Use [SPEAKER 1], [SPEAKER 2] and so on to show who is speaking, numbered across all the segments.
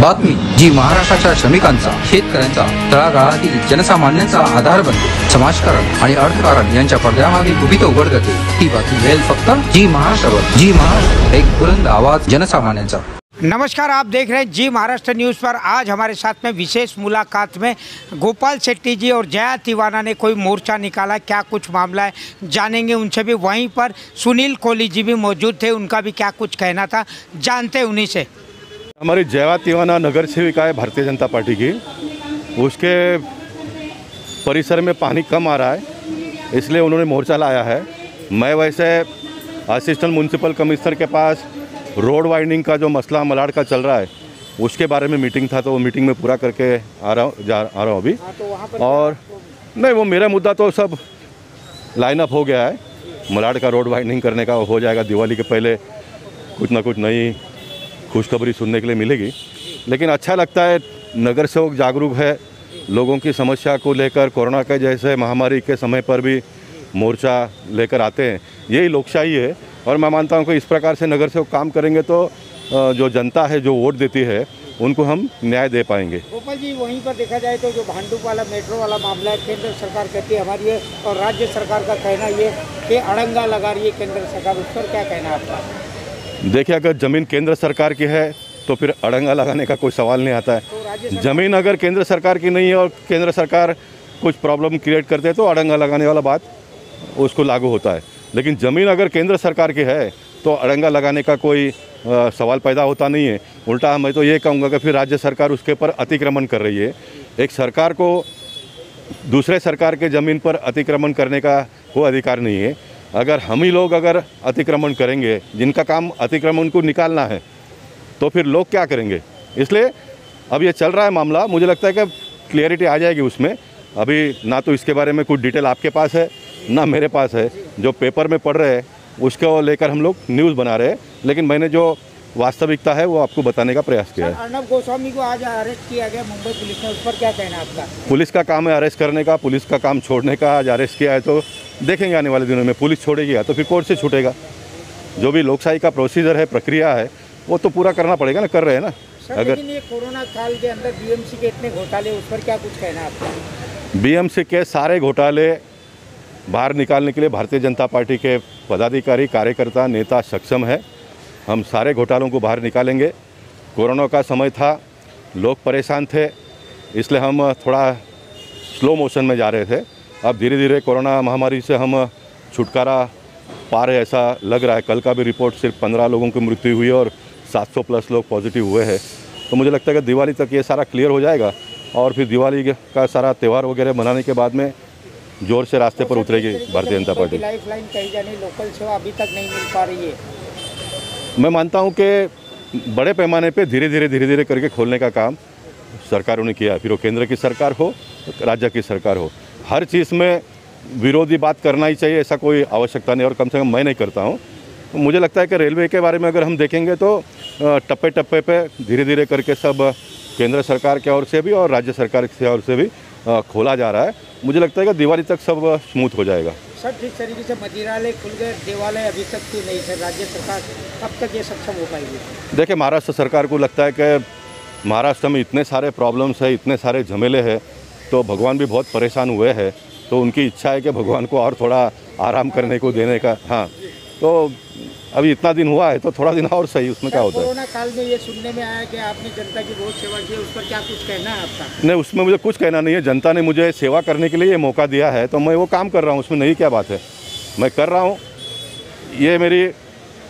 [SPEAKER 1] बातमी जी महाराष्ट्राच्या श्रमिकांचा, शेतकऱ्यांचा, तळागाळातील जनसामान्यांचा आधार बनते। समाजकारण आणि अर्थकारण यांच्या पडद्यामागे गुपित उघड करते ती बातमी मिळेल फक्त जी महाराष्ट्रावर। जी महाराष्ट्र, एक बुलंद आवाज जनसामान्यांचा।
[SPEAKER 2] नमस्कार, आप देख रहे हैं जी महाराष्ट्र न्यूज़ पर। आज हमारे साथ में विशेष मुलाकात में गोपाल शेट्टी जी और जया तिवाना ने कोई मोर्चा निकाला, क्या कुछ मामला है जानेंगे उनसे भी। वहीं पर सुनील कोहली जी भी मौजूद थे, उनका भी क्या कुछ कहना था, जानते उन्हीं से।
[SPEAKER 3] हमारी जया तिवाना नगर सेविका है भारतीय जनता पार्टी की। उसके परिसर में पानी कम आ रहा है, इसलिए उन्होंने मोर्चा लाया है। मैं वैसे असिस्टेंट म्यूनसिपल कमिश्नर के पास रोड वाइडनिंग का जो मसला मलाड का चल रहा है उसके बारे में मीटिंग था, तो वो मीटिंग में पूरा करके आ रहा हूँ अभी। और नहीं, वो मेरा मुद्दा तो सब लाइन अप हो गया है। मलाड का रोड वाइडनिंग करने का हो जाएगा, दिवाली के पहले कुछ ना कुछ नई खुशखबरी सुनने के लिए मिलेगी। लेकिन अच्छा लगता है नगर सेवक जागरूक है, लोगों की समस्या को लेकर कोरोना के जैसे महामारी के समय पर भी मोर्चा लेकर आते हैं। यही लोकशाही है और मैं मानता हूं कि इस प्रकार से नगर सेवक काम करेंगे तो जो जनता है, जो वोट देती है, उनको हम न्याय दे पाएंगे।
[SPEAKER 2] गोपाल जी, वहीं पर देखा जाए तो जो भांडुप वाला मेट्रो वाला मामला है, केंद्र सरकार कहती है हमारी है और राज्य सरकार का कहना ये कि अड़ंगा लगा रही है केंद्र सरकार, उस पर क्या कहना है आपका?
[SPEAKER 3] देखिए, अगर ज़मीन केंद्र सरकार की है तो फिर अड़ंगा लगाने का कोई सवाल नहीं आता है। ज़मीन अगर केंद्र सरकार की नहीं है और केंद्र सरकार कुछ प्रॉब्लम क्रिएट करते हैं तो अड़ंगा लगाने वाला बात उसको लागू होता है। लेकिन ज़मीन अगर केंद्र सरकार की है तो अड़ंगा लगाने का कोई सवाल पैदा होता नहीं है। उल्टा मैं तो ये कहूँगा कि फिर राज्य सरकार उसके ऊपर अतिक्रमण कर रही है। एक सरकार को दूसरे सरकार के ज़मीन पर अतिक्रमण करने का कोई अधिकार नहीं है। अगर हम ही लोग अगर अतिक्रमण करेंगे, जिनका काम अतिक्रमण को निकालना है, तो फिर लोग क्या करेंगे? इसलिए अब ये चल रहा है मामला, मुझे लगता है कि क्लियरिटी आ जाएगी उसमें। अभी ना तो इसके बारे में कुछ डिटेल आपके पास है ना मेरे पास है। जो पेपर में पढ़ रहे हैं उसको लेकर हम लोग न्यूज़ बना रहे हैं, लेकिन मैंने जो वास्तविकता है वो आपको बताने का प्रयास किया है।
[SPEAKER 2] अर्नब गोस्वामी को आज अरेस्ट किया गया मुंबई पुलिस ने, उस पर क्या कहना है आपका?
[SPEAKER 3] पुलिस का काम है अरेस्ट करने का, पुलिस का काम छोड़ने का। आज अरेस्ट किया है तो देखेंगे आने वाले दिनों में पुलिस छोड़ेगी या तो फिर कोर्ट से छूटेगा। जो भी लोकशाही का प्रोसीजर है, प्रक्रिया है, वो तो पूरा करना पड़ेगा ना, कर रहे हैं ना।
[SPEAKER 2] अगर लेकिन ये कोरोना काल के अंदर बीएमसी के इतने घोटाले, उस पर क्या कुछ कहना है आपका?
[SPEAKER 3] बीएमसी के सारे घोटाले बाहर निकालने के लिए भारतीय जनता पार्टी के पदाधिकारी, कार्यकर्ता, नेता सक्षम है। हम सारे घोटालों को बाहर निकालेंगे। कोरोना का समय था, लोग परेशान थे, इसलिए हम थोड़ा स्लो मोशन में जा रहे थे। अब धीरे धीरे कोरोना महामारी से हम छुटकारा पा रहे ऐसा लग रहा है। कल का भी रिपोर्ट सिर्फ 15 लोगों की मृत्यु हुई और 700 प्लस लोग पॉजिटिव हुए हैं। तो मुझे लगता है कि दिवाली तक ये सारा क्लियर हो जाएगा और फिर दिवाली का सारा त्यौहार वगैरह मनाने के बाद में जोर से रास्ते पर उतरेगी भारतीय जनता पार्टी।
[SPEAKER 2] लाइफलाइन कही जानी लोकल सेवा अभी तक नहीं मिल पा रही है।
[SPEAKER 3] मैं मानता हूं कि बड़े पैमाने पे धीरे धीरे करके खोलने का काम सरकारों ने किया, फिर वो केंद्र की सरकार हो, राज्य की सरकार हो। हर चीज़ में विरोधी बात करना ही चाहिए ऐसा कोई आवश्यकता नहीं, और कम से कम मैं नहीं करता हूँ। तो मुझे लगता है कि रेलवे के बारे में अगर हम देखेंगे तो टप्पे टप्पे पे धीरे धीरे करके सब केंद्र सरकार की ओर से भी और राज्य सरकार की ओर से भी खोला जा रहा है। मुझे लगता है कि दिवाली तक सब स्मूथ हो जाएगा।
[SPEAKER 2] सर, जिस तरीके से मंदिरालय खुल गए, देवालय अभी तक क्यों नहीं सर? राज्य सरकार कब तक ये सक्षम हो पाएगी?
[SPEAKER 3] देखिए, महाराष्ट्र सरकार को लगता है कि महाराष्ट्र में इतने सारे प्रॉब्लम्स है, इतने सारे झमेले हैं, तो भगवान भी बहुत परेशान हुए हैं, तो उनकी इच्छा है कि भगवान को और थोड़ा आराम करने को देने का। हाँ, तो अभी इतना दिन हुआ है तो थोड़ा दिन और सही, उसमें क्या होता है।
[SPEAKER 2] कोरोना काल में ये सुनने में आया कि आपने जनता की बहुत सेवा की, उस पर क्या कुछ कहना है आपका?
[SPEAKER 3] नहीं, उसमें मुझे कुछ कहना नहीं है। जनता ने मुझे सेवा करने के लिए ये मौका दिया है तो मैं वो काम कर रहा हूँ, उसमें नहीं क्या बात है, मैं कर रहा हूँ। ये मेरी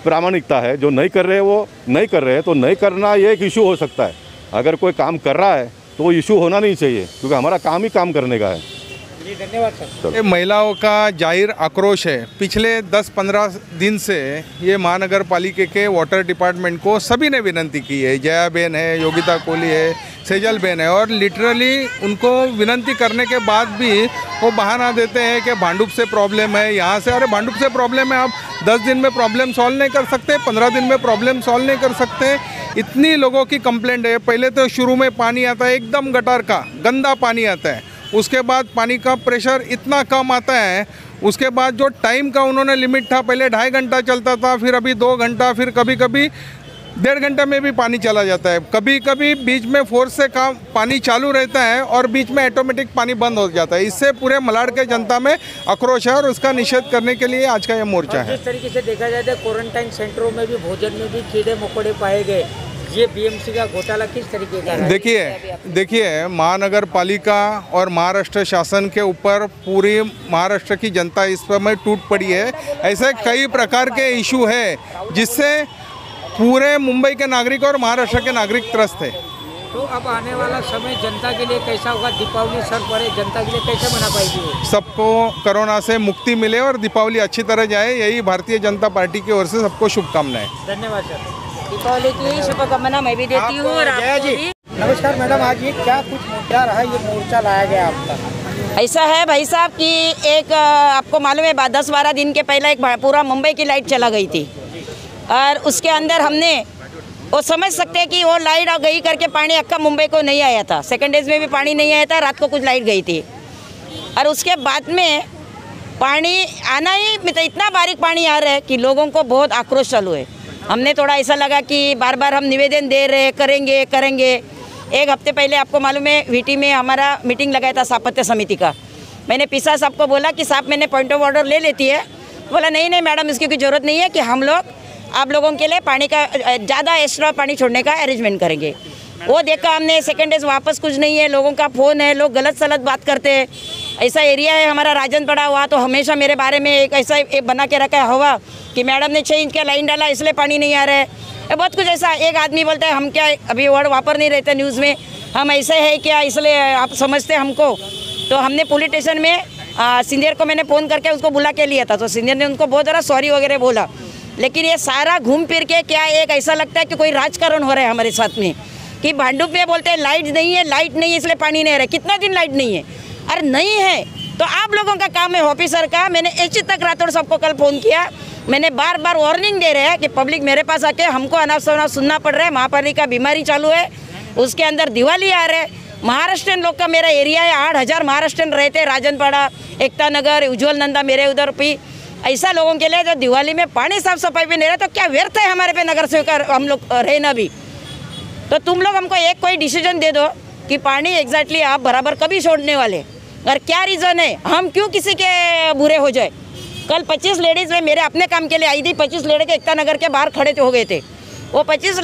[SPEAKER 3] प्रामाणिकता है। जो नहीं कर रहे वो नहीं कर रहे हैं, तो नहीं करना ये एक इशू हो सकता है। अगर कोई काम कर रहा है तो वो इशू होना नहीं चाहिए, क्योंकि हमारा काम ही काम करने का है।
[SPEAKER 2] जी, धन्यवाद सर।
[SPEAKER 4] ये महिलाओं का जाहिर आक्रोश है। पिछले 10-15 दिन से ये महानगर पालिका के वाटर डिपार्टमेंट को सभी ने विनती की है। जया बेन है, योगिता कोहली है, सेजल बेन है, और लिटरली उनको विनती करने के बाद भी वो बहाना देते हैं कि भांडुप से प्रॉब्लम है, यहाँ से। अरे भांडुप से प्रॉब्लम है, आप 10 दिन में प्रॉब्लम सॉल्व नहीं कर सकते, 15 दिन में प्रॉब्लम सॉल्व नहीं कर सकते। इतनी लोगों की कंप्लेंट है। पहले तो शुरू में पानी आता है एकदम गटर का, गंदा पानी आता है। उसके बाद पानी का प्रेशर इतना कम आता है, उसके बाद जो टाइम का उन्होंने लिमिट था, पहले 2.5 घंटा चलता था, फिर अभी 2 घंटा, फिर कभी कभी 1.5 घंटे में भी पानी चला जाता है। कभी कभी बीच में फोर्स से काम पानी चालू रहता है और बीच में ऑटोमेटिक पानी बंद हो जाता है। इससे पूरे मलाड के जनता में आक्रोश है और उसका निषेध करने के लिए आज का ये मोर्चा है।
[SPEAKER 2] जिस तरीके से देखा जाए तो क्वारंटाइन सेंटरों में भी भोजन में भी कीड़े मकोड़े पाए गए, ये बीएमसी का घोटाला किस तरीके का है?
[SPEAKER 4] देखिए महानगर पालिका और महाराष्ट्र शासन के ऊपर पूरी महाराष्ट्र की जनता इस समय टूट पड़ी है। ऐसे कई प्रकार के इशू है जिससे पूरे मुंबई के नागरिक और महाराष्ट्र के नागरिक त्रस्त है।
[SPEAKER 2] तो अब आने वाला समय जनता के लिए कैसा होगा? दीपावली सर पड़े, जनता के लिए कैसे मना पाएगी?
[SPEAKER 4] सबको कोरोना से मुक्ति मिले और दीपावली अच्छी तरह जाए, यही भारतीय जनता पार्टी की ओर से सबको शुभकामनाएं।
[SPEAKER 2] धन्यवाद सर।
[SPEAKER 5] दीपावली की शुभकामना मैं भी देती हूँ और
[SPEAKER 2] जया
[SPEAKER 5] आपको
[SPEAKER 2] जी
[SPEAKER 5] भी।
[SPEAKER 2] नमस्कार मैडम, आज ये क्या कुछ मुद्दा रहा, ये मोर्चा लाया गया आपका?
[SPEAKER 5] ऐसा है भाई साहब कि एक आपको मालूम है 10-12 दिन के पहले एक पूरा मुंबई की लाइट चला गई थी और उसके अंदर हमने वो समझ सकते हैं कि वो लाइट गई करके पानी अक्का मुंबई को नहीं आया था। सेकेंड डेज में भी पानी नहीं आया था, रात को कुछ लाइट गई थी और उसके बाद में पानी आना ही मतलब इतना बारीक पानी आ रहा है कि लोगों को बहुत आक्रोश चालू है। हमने थोड़ा ऐसा लगा कि बार बार हम निवेदन दे रहे करेंगे। एक हफ्ते पहले आपको मालूम है वीटी में हमारा मीटिंग लगाया था स्थापत्य समिति का। मैंने पीसा साहब को बोला कि साहब मैंने पॉइंट ऑफ ऑर्डर ले लेती है। बोला नहीं मैडम, इसकी कोई ज़रूरत नहीं है कि हम लोग आप लोगों के लिए पानी का ज़्यादा एक्स्ट्रा पानी छोड़ने का अरेंजमेंट करेंगे। वो देखा हमने, सेकेंड डेज वापस कुछ नहीं है, लोगों का फ़ोन है, लोग गलत सलत बात करते हैं। ऐसा एरिया है हमारा राजन पड़ा हुआ, तो हमेशा मेरे बारे में एक ऐसा बना के रखा है हवा कि मैडम ने 6 इंच का लाइन डाला इसलिए पानी नहीं आ रहा है। बहुत कुछ ऐसा। एक आदमी बोलता है हम क्या अभी वर्ड वापर नहीं रहते न्यूज़ में, हम ऐसे है क्या इसलिए आप समझते हमको। तो हमने पुलिस स्टेशन में सीनियर को मैंने फ़ोन करके उसको बुला के लिया था, तो सीनियर ने उनको बहुत ज़रा सॉरी वगैरह बोला। लेकिन ये सारा घूम फिर के क्या एक ऐसा लगता है कि कोई राजकारण हो रहा है हमारे साथ में कि भांडुप में बोलते हैं लाइट नहीं है इसलिए पानी नहीं आ रहा है। कितना दिन लाइट नहीं है? अरे नहीं है तो आप लोगों का काम है ऑफिसर का। मैंने इसी तक रातों सबको कल फ़ोन किया, मैंने बार बार वार्निंग दे रहे हैं कि पब्लिक मेरे पास आके हमको अनाप शनाप सुनना पड़ रहा है। महापालिका बीमारी चालू है, उसके अंदर दिवाली आ रहा है। महाराष्ट्रन लोग का मेरा एरिया है, 8,000 महाराष्ट्रन रहते हैं, राजनपाड़ा, एकता नगर, उज्ज्वल नंदा मेरे उधर भी। ऐसा लोगों के लिए जो दिवाली में पानी साफ सफाई पे नहीं रहा तो क्या व्यर्थ है हमारे पे नगर सेवक हम लोग रहना भी। तो तुम लोग हमको एक कोई डिसीजन दे दो कि पानी एग्जैक्टली आप बराबर कभी छोड़ने वाले और क्या रीज़न है, हम क्यों किसी के बुरे हो जाए। कल 25 लेडीज़ में मेरे अपने काम के लिए आई थी, 25 लेडीज़ एकता नगर के बाहर खड़े हो गए थे। वो 25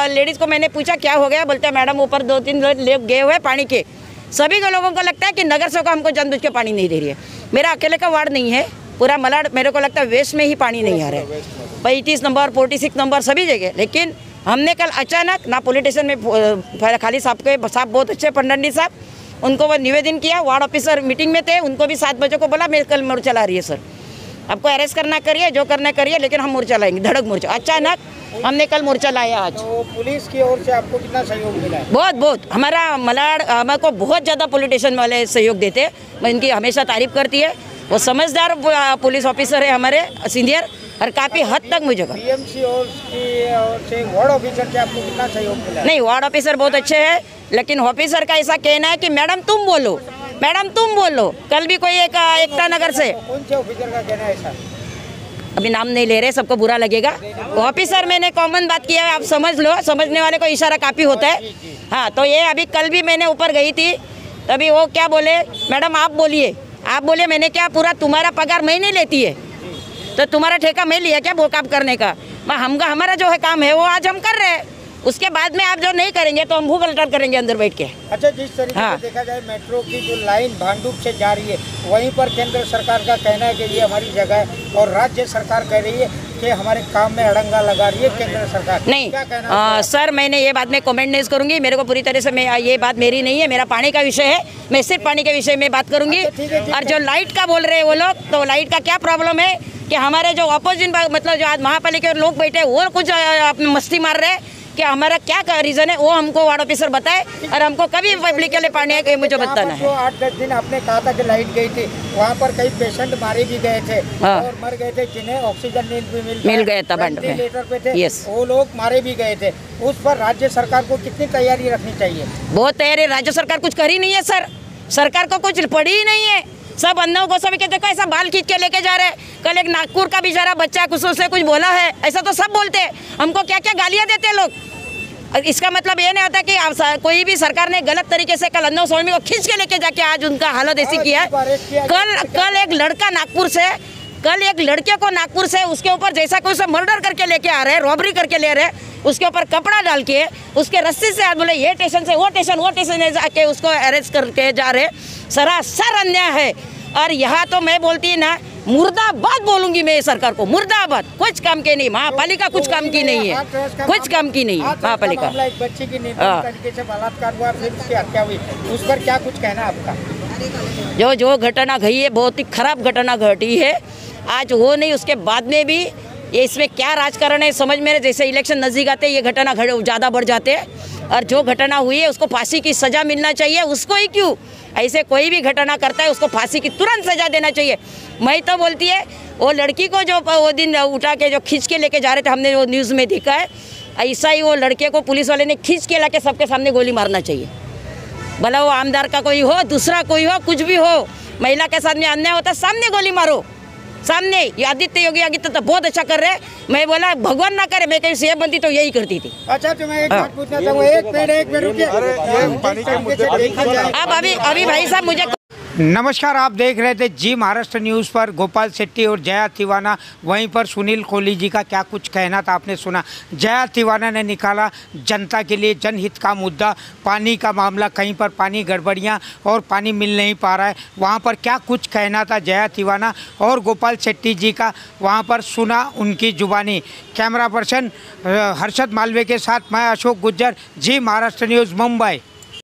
[SPEAKER 5] लेडीज़ को मैंने पूछा क्या हो गया, बोलते मैडम ऊपर 2-3 लोग गए हुए पानी के। सभी को लोगों को लगता है कि नगर सेवक हमको जानबूझ के पानी नहीं दे रही है। मेरा अकेले का वार्ड नहीं है, पूरा मलाड मेरे को लगता है वेस्ट में ही पानी नहीं आ रहा है, 35 नंबर 46 नंबर सभी जगह। लेकिन हमने कल अचानक ना पुलिस स्टेशन में खाली साहब के साहब बहुत अच्छे पंडंडी साहब, उनको वो निवेदन किया। वार्ड ऑफिसर मीटिंग में थे, उनको भी 7 बजे को बोला मैं कल मोर्चा ला रही है सर, आपको अरेस्ट करना करिए जो करना करिए, लेकिन हम मोर्चा लाएंगे, धड़क मोर्चा। अचानक हमने कल मोर्चा लाया आज।
[SPEAKER 2] तो पुलिस की ओर से आपको कितना सहयोग मिला है?
[SPEAKER 5] बहुत हमारा मलाड हमारे को बहुत ज़्यादा पुलिस स्टेशन वाले सहयोग देते हैं, मैं इनकी हमेशा तारीफ करती है। वो समझदार पुलिस ऑफिसर है हमारे सीनियर और काफ़ी हद तक मुझे
[SPEAKER 2] बीएमसी और से वार्ड ऑफिसर से आपको कितना सहयोग मिला?
[SPEAKER 5] नहीं, वार्ड ऑफिसर बहुत अच्छे हैं, लेकिन ऑफिसर का ऐसा कहना है कि मैडम तुम बोलो। कल भी कोई एक एकता नगर से,
[SPEAKER 2] कौन से ऑफिसर का कहना है ऐसा?
[SPEAKER 5] अभी नाम नहीं ले रहे, सबको बुरा लगेगा। ऑफिसर मैंने कॉमन बात किया है, आप समझ लो, समझने वाले को इशारा काफ़ी होता है। हाँ, तो ये अभी कल भी मैंने ऊपर गई थी, तभी वो क्या बोले, मैडम आप बोलिए। मैंने क्या पूरा तुम्हारा पगार मैं नहीं लेती है, तो तुम्हारा ठेका मैं लिया क्या वो काम करने का? हमारा जो है काम है वो आज हम कर रहे हैं, उसके बाद में आप जो नहीं करेंगे तो हम भूख हड़ताल करेंगे अंदर बैठ के।
[SPEAKER 2] अच्छा, जिस तरीके से देखा जाए मेट्रो की जो लाइन भांडुप से जा रही है, वहीं पर केंद्र सरकार का कहना है कि ये हमारी जगह है और राज्य सरकार कह रही है कि हमारे काम में अड़ंगा लगा रही है केंद्र सरकार।
[SPEAKER 5] नहीं
[SPEAKER 2] क्या कहना
[SPEAKER 5] सर, मैंने ये बात में कमेंट नहीं करूंगी, मेरे को पूरी तरह से ये बात मेरी नहीं है, मेरा पानी का विषय है, मैं सिर्फ पानी के विषय में बात करूंगी। और जो लाइट का बोल रहे हैं वो लोग, तो लाइट का क्या प्रॉब्लम है कि हमारे जो अपोजिट मतलब जो आज महापालिका के लोग बैठे वो कुछ मस्ती मार रहे हैं कि हमारा क्या रीज़न है, वो हमको वार्ड ऑफिसर बताए और हमको कभी पब्लिक के लिए पानी है मुझे बताना है।
[SPEAKER 2] 8-10 दिन आपने कहा था कि लाइट गई थी, वहाँ पर कई पेशेंट मारे भी गए थे और मर गए थे, जिन्हें ऑक्सीजन मिल गया था, वेंटिलेटर पे थे, वो लोग मारे भी गए थे। उस पर राज्य सरकार को कितनी तैयारी रखनी चाहिए?
[SPEAKER 5] बहुत तैयारी, राज्य सरकार कुछ कर ही नहीं है सर, सरकार को कुछ पड़ी ही नहीं है। सब अन्नव गोस्वामी के देखो ऐसा बाल खींच के लेके जा रहे हैं। कल एक नागपुर का बेचारा बच्चा कुछ उसने कुछ बोला है, ऐसा तो सब बोलते हैं, हमको क्या क्या गालियाँ देते हैं लोग। इसका मतलब ये नहीं होता कि कोई भी सरकार ने गलत तरीके से कल अन्नव गोस्वामी को खींच के लेके जाके आज उनका हालत ऐसी किया है। कल एक लड़का नागपुर से, कल एक लड़के को नागपुर से उसके ऊपर जैसा कोई उसे मर्डर करके लेके आ रहे हैं, रॉबरी करके ले रहे हैं, उसके ऊपर कपड़ा डाल के उसके रस्सी से बोले ये स्टेशन से वो स्टेशन जाके उसको अरेस्ट करके जा रहे। सरासर अन्याय है। और यहाँ तो मैं बोलती है ना, मुर्दाबाद बोलूंगी मैं सरकार को, मुर्दाबाद। कुछ काम के नहीं, महापालिका कुछ काम की नहीं है, कुछ काम की नहीं है महापालिका।
[SPEAKER 2] एक बच्चे की निर्दयी तरीके से बलात्कार हुआ, फिर उसकी हत्या हुई, उस पर क्या कुछ कहना आपका?
[SPEAKER 5] जो घटना घटी है बहुत ही खराब घटना घटी है। आज वो नहीं, उसके बाद में भी ये इसमें क्या राजकारण है समझ में नहीं। जैसे इलेक्शन नज़दीक आते ये घटना ज़्यादा बढ़ जाते हैं। और जो घटना हुई है उसको फांसी की सज़ा मिलना चाहिए, उसको ही क्यों ऐसे कोई भी घटना करता है उसको फांसी की तुरंत सज़ा देना चाहिए। मैं तो बोलती है वो लड़की को जो वो दिन उठा के जो खींच के लेके जा रहे थे, हमने वो न्यूज़ में देखा है, ऐसा ही वो लड़के को पुलिस वाले ने खींच के ला के सबके सामने गोली मारना चाहिए। भला वो आमदार का कोई हो, दूसरा कोई हो, कुछ भी हो, महिला के साथ में अन्याय होता है सामने गोली मारो, सामने। ये आदित्य योगी तो बहुत अच्छा कर रहे हैं। मैं बोला भगवान ना करे, मैं कहीं सीएम बनती तो यही करती थी।
[SPEAKER 2] अच्छा, तो मैं एक बात पूछना चाहूँगा, एक मिनट रुकिए।
[SPEAKER 5] अब अभी भाई साहब मुझे
[SPEAKER 2] नमस्कार, आप देख रहे थे जी महाराष्ट्र न्यूज़ पर। गोपाल शेट्टी और जया तिवाना, वहीं पर सुनील कोहली जी का क्या कुछ कहना था आपने सुना। जया तिवाना ने निकाला जनता के लिए जनहित का मुद्दा, पानी का मामला, कहीं पर पानी गड़बड़ियाँ और पानी मिल नहीं पा रहा है, वहाँ पर क्या कुछ कहना था जया तिवाना और गोपाल शेट्टी जी का, वहाँ पर सुना उनकी जुबानी। कैमरा पर्सन हर्षद मालवीय के साथ मैं अशोक गुज्जर, जी महाराष्ट्र न्यूज़, मुंबई।